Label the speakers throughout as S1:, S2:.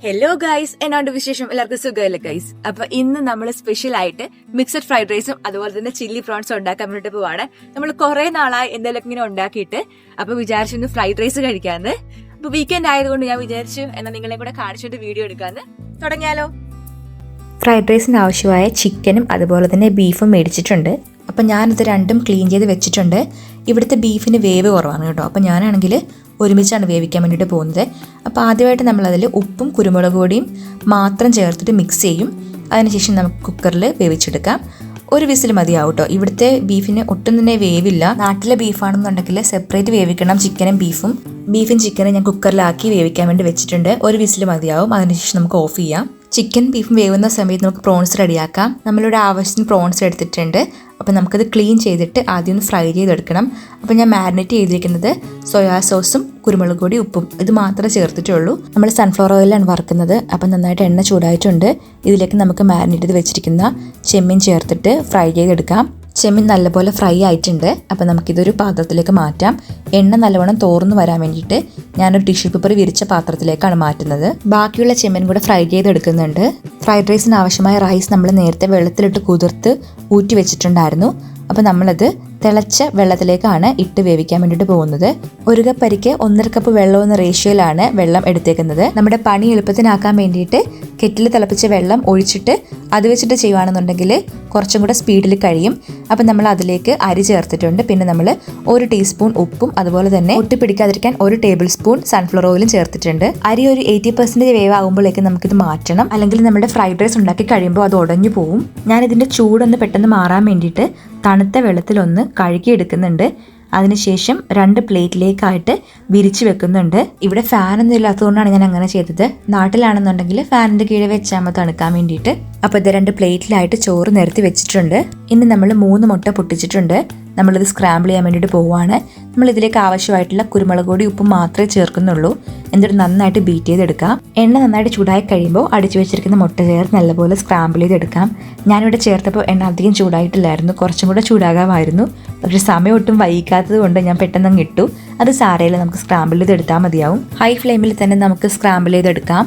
S1: Hello guys, എന്നോട് വിശേഷം എല്ലാവർക്കും സുഖമല്ലേ ഗൈസ്? അപ്പൊ ഇന്ന് നമ്മൾ സ്പെഷ്യൽ ആയിട്ട് മിക്സഡ് ഫ്രൈഡ് റൈസും അതുപോലെ തന്നെ ചില്ലി പ്രോൺസും ഉണ്ടാക്കാൻ വേണ്ടിട്ട് പോവാണ്. നമ്മൾ കുറെ നാളായി എന്തെങ്കിലും ഇങ്ങനെ ഉണ്ടാക്കിയിട്ട് അപ്പൊ വിചാരിച്ചു ഫ്രൈഡ് റൈസ് കഴിക്കാന്ന്. അപ്പൊ വീക്കെൻഡ് ആയതുകൊണ്ട് ഞാൻ വിചാരിച്ചു എന്നാൽ നിങ്ങളെ കൂടെ കാണിച്ചിട്ട് വീഡിയോ എടുക്കാന്ന്. തുടങ്ങിയാലോ?
S2: ഫ്രൈഡ് റൈസിന് ആവശ്യമായ ചിക്കനും അതുപോലെ തന്നെ ബീഫും മേടിച്ചിട്ടുണ്ട്. അപ്പം ഞാനിത് രണ്ടും ക്ലീൻ ചെയ്ത് വെച്ചിട്ടുണ്ട്. ഇവിടുത്തെ ബീഫിന് വേവ് കുറവാണ് കേട്ടോ. അപ്പം ഞാനാണെങ്കിൽ ഒരുമിച്ചാണ് വേവിക്കാൻ വേണ്ടിയിട്ട് പോകുന്നത്. അപ്പോൾ ആദ്യമായിട്ട് നമ്മളതിൽ ഉപ്പും കുരുമുളക് പൊടിയും മാത്രം ചേർത്തിട്ട് മിക്സ് ചെയ്യും. അതിനുശേഷം നമുക്ക് കുക്കറിൽ വേവിച്ചെടുക്കാം. ഒരു വിസിൽ മതിയാവും കേട്ടോ. ഇവിടുത്തെ ബീഫിന് ഒട്ടും തന്നെ വേവില്ല. നാട്ടിലെ ബീഫാണെന്നുണ്ടെങ്കിൽ സെപ്പറേറ്റ് വേവിക്കണം ചിക്കനും ബീഫും. ബീഫും ചിക്കനും ഞാൻ കുക്കറിലാക്കി വേവിക്കാൻ വേണ്ടി വെച്ചിട്ടുണ്ട്. ഒരു വിസിൽ മതിയാവും. അതിനുശേഷം നമുക്ക് ഓഫ് ചെയ്യാം. ചിക്കൻ ബീഫും വേവുന്ന സമയത്ത് നമുക്ക് പ്രോൺസ് റെഡിയാക്കാം. നമ്മളിവിടെ ആവശ്യത്തിന് പ്രോൺസ് എടുത്തിട്ടുണ്ട്. അപ്പോൾ നമുക്കത് ക്ലീൻ ചെയ്തിട്ട് ആദ്യം ഒന്ന് ഫ്രൈ ചെയ്തെടുക്കണം. അപ്പോൾ ഞാൻ മാരിനേറ്റ് ചെയ്തിരിക്കുന്നത് സോയാ സോസും കുരുമുളക് പൊടി ഉപ്പും ഇത് മാത്രമേ ചേർത്തിട്ടുള്ളൂ. നമ്മൾ സൺഫ്ലവർ ഓയിലാണ് വറുക്കുന്നത്. അപ്പം നന്നായിട്ട് എണ്ണ ചൂടായിട്ടുണ്ട്. ഇതിലേക്ക് നമുക്ക് മാരിനേറ്റ് ചെയ്ത് വെച്ചിരിക്കുന്ന ചെമ്മീൻ ചേർത്തിട്ട് ഫ്രൈ ചെയ്തെടുക്കാം. ചെമ്മീൻ നല്ലപോലെ ഫ്രൈ ആയിട്ടുണ്ട്. അപ്പോൾ നമുക്കിതൊരു പാത്രത്തിലേക്ക് മാറ്റാം. എണ്ണ നല്ലവണ്ണം തോർന്നു വരാൻ വേണ്ടിയിട്ട് ഞാനൊരു ടിഷ്യൂ പേപ്പർ വിരിച്ച പാത്രത്തിലേക്കാണ് മാറ്റുന്നത്. ബാക്കിയുള്ള ചെമ്മീൻ കൂടെ ഫ്രൈ ചെയ്തെടുക്കുന്നുണ്ട്. ഫ്രൈഡ് റൈസിന് ആവശ്യമായ റൈസ് നമ്മൾ നേരത്തെ വെള്ളത്തിലിട്ട് കുതിർത്ത് ഊറ്റി വെച്ചിട്ടുണ്ടായിരുന്നു. അപ്പോൾ നമ്മളത് തിളച്ച വെള്ളത്തിലേക്കാണ് ഇട്ട് വേവിക്കാൻ വേണ്ടിയിട്ട് പോകുന്നത്. ഒരു കപ്പ് അരിക്ക് 1.5 കപ്പ് വെള്ളം എന്ന റേഷ്യോയിലാണ് വെള്ളം എടുത്തേക്കുന്നത്. നമ്മുടെ പണി എളുപ്പത്തിനാക്കാൻ വേണ്ടിയിട്ട് കെറ്റിൽ തിളപ്പിച്ച വെള്ളം ഒഴിച്ചിട്ട് അത് വെച്ചിട്ട് ചെയ്യുകയാണെന്നുണ്ടെങ്കിൽ കുറച്ചും കൂടെ സ്പീഡിൽ കഴിയും. അപ്പം നമ്മൾ അതിലേക്ക് അരി ചേർത്തിട്ടുണ്ട്. പിന്നെ നമ്മൾ 1 ടീസ്പൂൺ ഉപ്പും അതുപോലെ തന്നെ ഒട്ടിപ്പിടിക്കാതിരിക്കാൻ 1 ടേബിൾ സ്പൂൺ സൺഫ്ലവർ ഓയിലും ചേർത്തിട്ടുണ്ട്. അരി ഒരു 80% വേവ് ആകുമ്പോഴേക്ക് നമുക്കിത് മാറ്റണം. അല്ലെങ്കിൽ നമ്മുടെ ഫ്രൈഡ് റൈസ് ഉണ്ടാക്കി കഴിയുമ്പോൾ അത് ഉടഞ്ഞു പോവും. ഞാനിതിൻ്റെ ചൂടൊന്ന് പെട്ടെന്ന് മാറാൻ വേണ്ടിയിട്ട് തണുത്ത വെള്ളത്തിലൊന്ന് കഴുകിയെടുക്കുന്നുണ്ട്. അതിനുശേഷം 2 പ്ലേറ്റിലേക്കായിട്ട് വിരിച്ച് വെക്കുന്നുണ്ട്. ഇവിടെ ഫാനൊന്നും ഇല്ലാത്തതുകൊണ്ടാണ് ഞാൻ അങ്ങനെ ചെയ്തത്. നാട്ടിലാണെന്നുണ്ടെങ്കിൽ ഫാനിൻ്റെ കീഴെ വെച്ചാൽ മതി തണുക്കാൻ വേണ്ടിയിട്ട്. അപ്പോൾ ഇത് 2 പ്ലേറ്റിലായിട്ട് ചോറ് നിരത്തി വെച്ചിട്ടുണ്ട്. ഇനി നമ്മൾ 3 മുട്ട പൊട്ടിച്ചിട്ടുണ്ട്. നമ്മളിത് സ്ക്രാമ്പിൾ ചെയ്യാൻ വേണ്ടിയിട്ട് പോവുകയാണ്. നമ്മൾ ഇതിലേക്ക് ആവശ്യമായിട്ടുള്ള കുരുമുളക് പൊടി ഉപ്പ് മാത്രമേ ചേർക്കുന്നുള്ളൂ. എന്നിട്ട് നന്നായിട്ട് ബീറ്റ് ചെയ്തെടുക്കാം. എണ്ണ നന്നായിട്ട് ചൂടായി കഴിയുമ്പോൾ അടിച്ചു വെച്ചിരിക്കുന്ന മുട്ട ചേർത്ത് നല്ലപോലെ സ്ക്രാമ്പിൾ ചെയ്തെടുക്കാം. ഞാനിവിടെ ചേർത്തപ്പോൾ എണ്ണ അധികം ചൂടായിട്ടില്ലായിരുന്നു. കുറച്ചും കൂടെ ചൂടാകാമായിരുന്നു. പക്ഷേ സമയം ഒട്ടും വൈകാത്തത് കൊണ്ട് ഞാൻ പെട്ടെന്ന് അങ്ങ് ഇട്ടു. അത് സാരയില്ല, നമുക്ക് സ്ക്രാമ്പിൾ ചെയ്തെടുത്താൽ മതിയാവും. ഹൈ ഫ്ലെയിമിൽ തന്നെ നമുക്ക് സ്ക്രാമ്പിൾ ചെയ്തെടുക്കാം.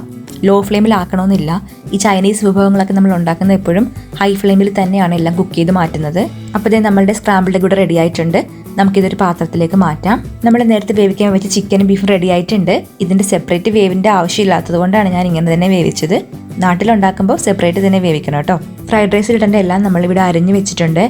S2: ലോ ഫ്ലെയിമിൽ ആക്കണമെന്നില്ല. ഈ ചൈനീസ് വിഭവങ്ങളൊക്കെ നമ്മൾ ഉണ്ടാക്കുന്നത് എപ്പോഴും ഹൈ ഫ്ലെയിമിൽ തന്നെയാണ് എല്ലാം കുക്ക് ചെയ്ത് മാറ്റുന്നത്. അപ്പോൾ ഇതേ നമ്മളുടെ സ്ക്രാമ്പിൾഡ് കൂടെ റെഡി ആയിട്ടുണ്ട്. നമുക്കിതൊരു പാത്രത്തിലേക്ക് മാറ്റാം. നമ്മൾ നേരത്തെ വേവിക്കാൻ വെച്ച് ചിക്കനും ബീഫും റെഡി ആയിട്ടുണ്ട്. ഇതിൻ്റെ സെപ്പറേറ്റ് വേവിൻ്റെ ആവശ്യമില്ലാത്തത് കൊണ്ടാണ് ഞാൻ ഇങ്ങനെ തന്നെ വേവിച്ചത്. നാട്ടിലുണ്ടാക്കുമ്പോൾ സെപ്പറേറ്റ് തന്നെ വേവിക്കണം കേട്ടോ. ഫ്രൈഡ് റൈസിൽ ഇടേണ്ട എല്ലാം നമ്മളിവിടെ അരിഞ്ഞു വെച്ചിട്ടുണ്ട്.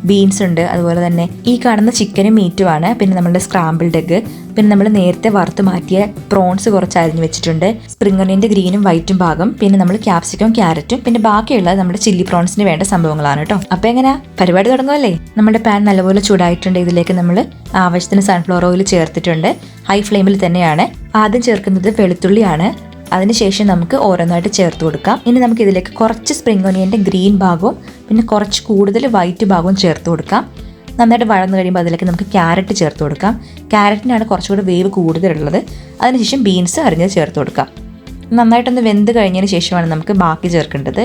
S2: ബീൻസ് ഉണ്ട്, അതുപോലെ തന്നെ ഈ കാണുന്ന ചിക്കനും മീറ്റുമാണ്. പിന്നെ നമ്മളുടെ സ്ക്രാമ്പിൾഡ് എഗ്, പിന്നെ നമ്മൾ നേരത്തെ വറുത്ത് മാറ്റിയ പ്രോൺസ് കുറച്ച് അരിഞ്ഞു വെച്ചിട്ടുണ്ട്. സ്പ്രിംഗ് ഒനിയൻ്റെ ഗ്രീനും വൈറ്റും ഭാഗം, പിന്നെ നമ്മൾ ക്യാപ്സിക്കും ക്യാരറ്റും, പിന്നെ ബാക്കിയുള്ളത് നമ്മുടെ ചില്ലി പ്രോൺസിന് വേണ്ട സംഭവങ്ങളാണ് കേട്ടോ. അപ്പോൾ എങ്ങനെയാ പരിപാടി തുടങ്ങുമല്ലേ? നമ്മുടെ പാൻ നല്ലപോലെ ചൂടായിട്ടുണ്ട്. ഇതിലേക്ക് നമ്മൾ ആവശ്യത്തിന് സൺഫ്ലവർ ഓയിൽ ചേർത്തിട്ടുണ്ട്. ഹൈ ഫ്ലെയിമിൽ തന്നെയാണ്. ആദ്യം ചേർക്കുന്നത് വെളുത്തുള്ളിയാണ്. അതിനുശേഷം നമുക്ക് ഓരോന്നായിട്ട് ചേർത്ത് കൊടുക്കാം. ഇനി നമുക്ക് ഇതിലേക്ക് കുറച്ച് സ്പ്രിംഗ് ഒനിയൻ്റെ ഗ്രീൻ ഭാഗവും പിന്നെ കുറച്ച് കൂടുതൽ വൈറ്റ് ഭാഗവും ചേർത്ത് കൊടുക്കാം. നന്നായിട്ട് വഴന്നു കഴിയുമ്പോൾ അതിലേക്ക് നമുക്ക് ക്യാരറ്റ് ചേർത്ത് കൊടുക്കാം. ക്യാരറ്റിനാണ് കുറച്ചുകൂടി വേവ് കൂടുതലുള്ളത്. അതിനുശേഷം ബീൻസ് അരിഞ്ഞത് ചേർത്ത് കൊടുക്കാം. നന്നായിട്ടൊന്ന് വെന്ത് കഴിഞ്ഞതിന് ശേഷമാണ് നമുക്ക് ബാക്കി ചേർക്കേണ്ടത്.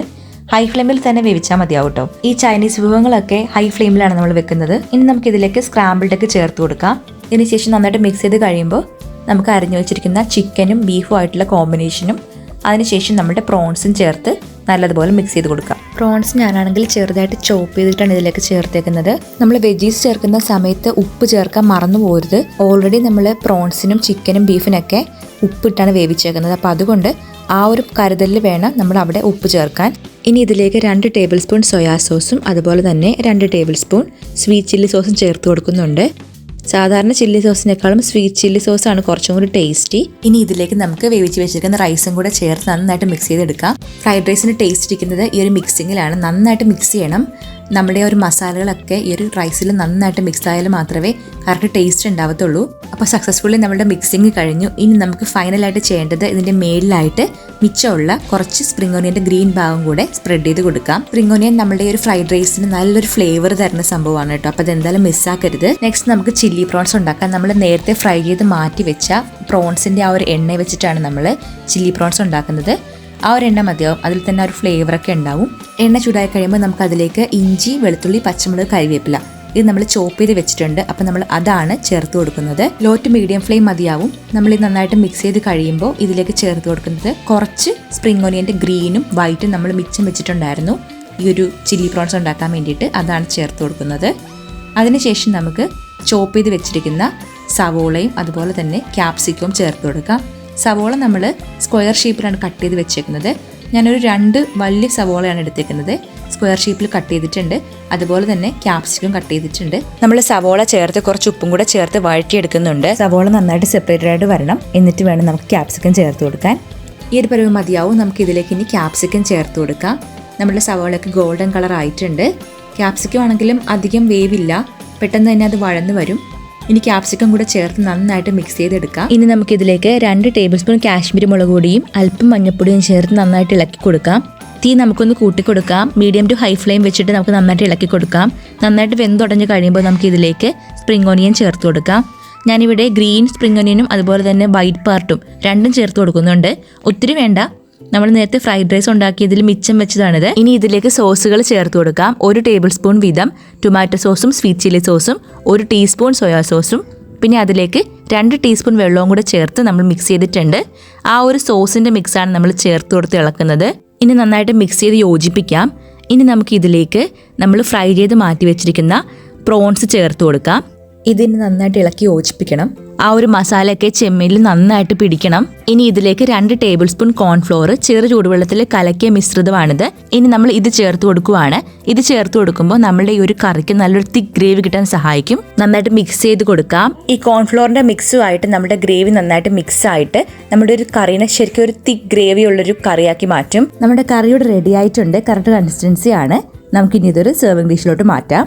S2: ഹൈ ഫ്ലെയിമിൽ തന്നെ വേവിച്ചാൽ മതിയാവും കേട്ടോ. ഈ ചൈനീസ് വിഭവങ്ങളൊക്കെ ഹൈ ഫ്ലെയിമിലാണ് നമ്മൾ വെക്കുന്നത്. ഇനി നമുക്ക് ഇതിലേക്ക് സ്ക്രാമ്പിൾഡ് ഒക്കെ ചേർത്ത് കൊടുക്കാം. ഇതിനുശേഷം നന്നായിട്ട് മിക്സ് ചെയ്ത് കഴിയുമ്പോൾ നമുക്ക് അരിഞ്ഞു വെച്ചിരിക്കുന്ന ചിക്കനും ബീഫും ആയിട്ടുള്ള കോമ്പിനേഷനും അതിനുശേഷം നമ്മുടെ പ്രോൺസും ചേർത്ത് നല്ലതുപോലെ മിക്സ് ചെയ്ത് കൊടുക്കാം. പ്രോൺസ് ഞാനാണെങ്കിൽ ചെറുതായിട്ട് ചോപ്പ് ചെയ്തിട്ടാണ് ഇതിലേക്ക് ചേർത്തേക്കുന്നത്. നമ്മൾ വെജീസ് ചേർക്കുന്ന സമയത്ത് ഉപ്പ് ചേർക്കാൻ മറന്നു പോരുത്. ഓൾറെഡി നമ്മൾ പ്രോൺസിനും ചിക്കനും ബീഫിനൊക്കെ ഉപ്പിട്ടാണ് വേവിച്ചേക്കുന്നത്. അപ്പോൾ അതുകൊണ്ട് ആ ഒരു കരുതലിൽ വേണം നമ്മൾ അവിടെ ഉപ്പ് ചേർക്കാൻ. ഇനി ഇതിലേക്ക് 2 ടേബിൾ സ്പൂൺ സോയാ സോസും അതുപോലെ തന്നെ 2 ടേബിൾ സ്പൂൺ സ്വീറ്റ് ചില്ലി സോസും ചേർത്ത് കൊടുക്കുന്നുണ്ട്. സാധാരണ ചില്ലി സോസിനേക്കാളും സ്വീറ്റ് ചില്ലി സോസാണ് കുറച്ചും കൂടി ടേസ്റ്റി. ഇനി ഇതിലേക്ക് നമുക്ക് വേവിച്ച് വെച്ചിരിക്കുന്ന റൈസും കൂടെ ചേർത്ത് നന്നായിട്ട് മിക്സ് ചെയ്തെടുക്കാം. ഫ്രൈഡ് റൈസിന് ടേസ്റ്റ് ഇരിക്കുന്നത് ഈ ഒരു മിക്സിങ്ങിലാണ്. നന്നായിട്ട് മിക്സ് ചെയ്യണം. നമ്മുടെ ഒരു മസാലകളൊക്കെ ഈ ഒരു റൈസിൽ നന്നായിട്ട് മിക്സ് ആയാലും മാത്രമേ കറക്റ്റ് ടേസ്റ്റ് ഉണ്ടാവത്തുള്ളൂ. അപ്പോൾ സക്സസ്ഫുള്ളി നമ്മുടെ മിക്സിങ് കഴിഞ്ഞു. ഇനി നമുക്ക് ഫൈനലായിട്ട് ചെയ്യേണ്ടത് ഇതിൻ്റെ മേളിലായിട്ട് മിച്ചമുള്ള കുറച്ച് സ്പ്രിംഗ് ഓനിയൻ്റെ ഗ്രീൻ ഭാഗം കൂടെ സ്പ്രെഡ് ചെയ്ത് കൊടുക്കാം. സ്പ്രിംഗ് ഓനിയൻ നമ്മുടെ ഒരു ഫ്രൈഡ് റൈസിന് നല്ലൊരു ഫ്ലേവർ തരുന്ന സംഭവമാണ് കേട്ടോ. അപ്പോൾ അതെന്തായാലും മിസ്സാക്കരുത്. നെക്സ്റ്റ് നമുക്ക് ചില്ലി പ്രോൺസ് ഉണ്ടാക്കാം. നമ്മൾ നേരത്തെ ഫ്രൈ ചെയ്ത് മാറ്റി വെച്ച പ്രോൺസിൻ്റെ ആ ഒരു എണ്ണ വെച്ചിട്ടാണ് നമ്മൾ ചില്ലി പ്രോൺസ് ഉണ്ടാക്കുന്നത്. ആ ഒരു എണ്ണ മതിയാവും. അതിൽ തന്നെ ഒരു ഫ്ലേവറൊക്കെ ഉണ്ടാവും. എണ്ണ ചൂടായി കഴിയുമ്പോൾ നമുക്ക് അതിലേക്ക് ഇഞ്ചി, വെളുത്തുള്ളി, പച്ചമുളക്, കറിവേപ്പില ഇത് നമ്മൾ ചോപ്പ് ചെയ്ത് വെച്ചിട്ടുണ്ട്. അപ്പം നമ്മൾ അതാണ് ചേർത്ത് കൊടുക്കുന്നത്. ലോ ടു മീഡിയം ഫ്ലെയിം മതിയാവും. നമ്മൾ ഇത് നന്നായിട്ട് മിക്സ് ചെയ്ത് കഴിയുമ്പോൾ ഇതിലേക്ക് ചേർത്ത് കൊടുക്കുന്നത് കുറച്ച് സ്പ്രിംഗ് ഓനിയൻ്റെ ഗ്രീനും വൈറ്റും നമ്മൾ മിച്ചം വെച്ചിട്ടുണ്ടായിരുന്നു ഈ ഒരു ചില്ലി പ്രോൺസ് ഉണ്ടാക്കാൻ വേണ്ടിയിട്ട്. അതാണ് ചേർത്ത് കൊടുക്കുന്നത്. അതിനുശേഷം നമുക്ക് ചോപ്പ് ചെയ്ത് വെച്ചിരിക്കുന്ന സവോളയും അതുപോലെ തന്നെ ക്യാപ്സിക്കവും ചേർത്ത് കൊടുക്കാം. സവോള നമ്മൾ സ്ക്വയർ ഷേപ്പിലാണ് കട്ട് ചെയ്ത് വെച്ചേക്കുന്നത്. ഞാനൊരു 2 വലിയ സവോളയാണ് എടുത്തേക്കുന്നത്. സ്ക്വയർ ഷേപ്പിൽ കട്ട് ചെയ്തിട്ടുണ്ട്. അതുപോലെ തന്നെ ക്യാപ്സിക്കം കട്ട് ചെയ്തിട്ടുണ്ട്. നമ്മൾ സവോള ചേർത്ത് കുറച്ച് ഉപ്പും കൂടെ ചേർത്ത് വഴറ്റിയെടുക്കുന്നുണ്ട്. സവോള നന്നായിട്ട് സെപ്പറേറ്റഡ് ആയിട്ട് വരണം. എന്നിട്ട് വേണം നമുക്ക് ക്യാപ്സിക്കം ചേർത്ത് കൊടുക്കാൻ. ഈ ഒരു പരുവം മതിയാവും. നമുക്ക് ഇതിലേക്ക് ഇനി ക്യാപ്സിക്കം ചേർത്ത് കൊടുക്കാം. നമ്മുടെ സവോളയ്ക്ക് ഗോൾഡൻ കളർ ആയിട്ടുണ്ട്. ക്യാപ്സിക്കം ആണെങ്കിലും അധികം വേവില്ല, പെട്ടെന്ന് തന്നെ അത് വഴന്ന് വരും. ഇനി ക്യാപ്സിക്കം കൂടെ ചേർത്ത് നന്നായിട്ട് മിക്സ് ചെയ്തെടുക്കാം. ഇനി നമുക്കിതിലേക്ക് 2 ടേബിൾ സ്പൂൺ കാശ്മീരി മുളക് പൊടിയും അല്പം മഞ്ഞപ്പൊടിയും ചേർത്ത് നന്നായിട്ട് ഇളക്കി കൊടുക്കാം. തീ നമുക്കൊന്ന് കൂട്ടിക്കൊടുക്കാം. മീഡിയം ടു ഹൈ ഫ്ലെയിം വെച്ചിട്ട് നമുക്ക് നന്നായിട്ട് ഇളക്കി കൊടുക്കാം. നന്നായിട്ട് വെന്തുടഞ്ഞ് കഴിയുമ്പോൾ നമുക്ക് ഇതിലേക്ക് സ്പ്രിംഗ് ഓനിയൻ ചേർത്ത് കൊടുക്കാം. ഞാനിവിടെ ഗ്രീൻ സ്പ്രിംഗ് ഓനിയനും അതുപോലെ തന്നെ വൈറ്റ് പാർട്ടും രണ്ടും ചേർത്ത് കൊടുക്കുന്നുണ്ട്. ഒത്തിരി വേണ്ട, നമ്മൾ നേരത്തെ ഫ്രൈഡ് റൈസ് ഉണ്ടാക്കിയതിൽ മിച്ചം വെച്ചതാണിത്. ഇനി ഇതിലേക്ക് സോസുകൾ ചേർത്ത് കൊടുക്കാം. 1 ടേബിൾ സ്പൂൺ വീതം ടൊമാറ്റോ സോസും സ്വീറ്റ് ചില്ലി സോസും, 1 ടീസ്പൂൺ സോയാ സോസും, പിന്നെ അതിലേക്ക് 2 ടീസ്പൂൺ വെള്ളവും കൂടെ ചേർത്ത് നമ്മൾ മിക്സ് ചെയ്തിട്ടുണ്ട്. ആ ഒരു സോസിൻ്റെ മിക്സാണ് നമ്മൾ ചേർത്ത് കൊടുത്ത് ഇളക്കുന്നത്. ഇനി നന്നായിട്ട് മിക്സ് ചെയ്ത് യോജിപ്പിക്കാം. ഇനി നമുക്ക് ഇതിലേക്ക് നമ്മൾ ഫ്രൈ ചെയ്ത് മാറ്റി വെച്ചിരിക്കുന്ന പ്രോൺസ് ചേർത്ത് കൊടുക്കാം. ഇതിന് നന്നായിട്ട് ഇളക്കി യോജിപ്പിക്കണം. ആ ഒരു മസാലയൊക്കെ ചെമ്മീനിൽ നന്നായിട്ട് പിടിക്കണം. ഇനി ഇതിലേക്ക് 2 ടേബിൾ സ്പൂൺ കോൺഫ്ലോർ ചെറു ചൂടുവെള്ളത്തിൽ കലക്കിയ മിശ്രിതമാണിത്. ഇനി നമ്മൾ ഇത് ചേർത്ത് കൊടുക്കുവാണ്. ഇത് ചേർത്ത് കൊടുക്കുമ്പോൾ നമ്മുടെ ഈ ഒരു കറിക്ക് നല്ലൊരു തിക്ക് ഗ്രേവി കിട്ടാൻ സഹായിക്കും. നന്നായിട്ട് മിക്സ് ചെയ്ത് കൊടുക്കാം. ഈ കോൺഫ്ലോറിന്റെ മിക്സുമായിട്ട് നമ്മുടെ ഗ്രേവി നന്നായിട്ട് മിക്സ് ആയിട്ട് നമ്മുടെ ഒരു കറീനെ ശരിക്കും ഒരു തിക്ക് ഗ്രേവി ഉള്ളൊരു കറിയാക്കി മാറ്റും. നമ്മുടെ കറിയോട് റെഡി ആയിട്ടുണ്ട്. കറക്റ്റ് കൺസിസ്റ്റൻസി ആണ്. നമുക്കിനി ഇതൊരു സെർവിംഗ് ഡിഷിലോട്ട് മാറ്റാം.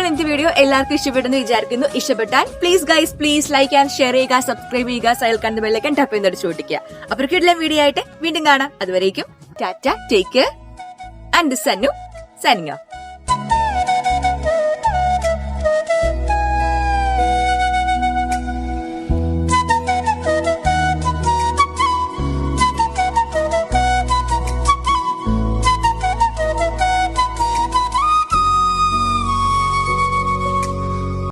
S1: ഇന്നത്തെ വീഡിയോ എല്ലാവർക്കും ഇഷ്ടപ്പെട്ടെന്ന് വിചാരിക്കുന്നു. ഇഷ്ടപ്പെട്ടാൽ പ്ലീസ് ലൈക്ക് ആൻഡ് ഷെയർ ചെയ്യുക, സബ്സ്ക്രൈബ് ചെയ്യുക, സൈൽ കണ്ട ബെല്ലൈക്കൺ ടാപ്പ് ചെയ്ത് അടിച്ചു പൊട്ടിക്കുക. അപ്പോൾ കിടിലൻ വീഡിയോ ആയിട്ട് വീണ്ടും കാണാം. അതുവരേക്കും ടാറ്റ, take care and Sannu signing of.